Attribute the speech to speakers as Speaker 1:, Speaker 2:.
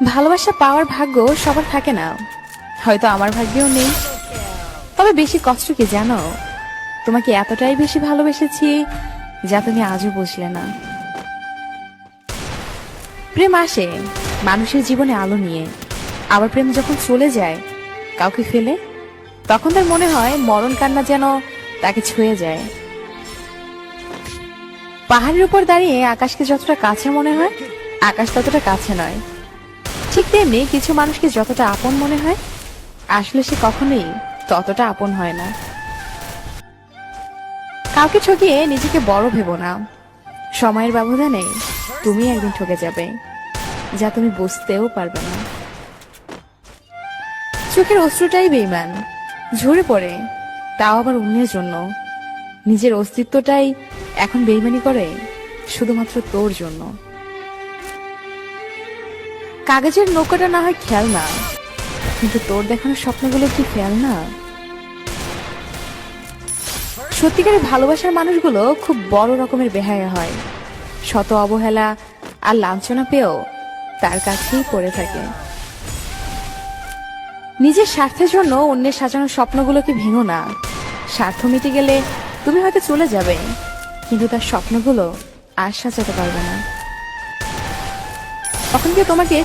Speaker 1: ভালোবাসা পাওয়ার ভাগ্য সবার থাকে না, হয়তো আমার ভাগ্যেও নেই। তবে বেশি কষ্ট কি জানো, তোমাকে এতটাই বেশি ভালোবেসেছি যা তুমি আজও বুঝলে না। প্রেম আসে মানুষের জীবনে আলো নিয়ে, আবার প্রেম যখন চলে যায় কাউকে ফেলে, তখন তার মনে হয় মরণ কান্না যেন তাকে ছুঁয়ে যায়। পাহাড়ের উপর দাঁড়িয়ে আকাশকে যতটা কাছে মনে হয়, আকাশ ততটা কাছে নয়। ঠিক তেমনি কিছু মানুষকে যতটা আপন মনে হয়, আসলে সে কখনোই ততটা আপন হয় না। কাউকে ঠকিয়ে নিজেকে বড় ভেবো না, সময়ের ব্যবধানে তুমি একদিন ঠকে যাবে, যা তুমি বুঝতেও পারবে না। চোখের অশ্রুটাই বেঈমান, ঝরে পড়ে, তাও আবার অন্যের জন্য। নিজের অস্তিত্বটাই এখন বেঈমানি করে শুধুমাত্র তোর জন্য। কাগজের নৌকাটা না হয় খেলনা, কিন্তু তোর দেখানো স্বপ্নগুলো কি ফেলনা? সত্যিকারের ভালোবাসার মানুষগুলো খুব বড় রকমের বেহায়া হয়, শত অবহেলা আর লাঞ্ছনা পেয়েও তার কাছেই পড়ে থাকে। নিজের স্বার্থের জন্য অন্যের সাজানো স্বপ্নগুলোকে ভেঙো না। স্বার্থ মিটে গেলে তুমি হয়তো চলে যাবে, কিন্তু তার স্বপ্নগুলো আর সাজাতে পারবে না। তখন কি তোমাকে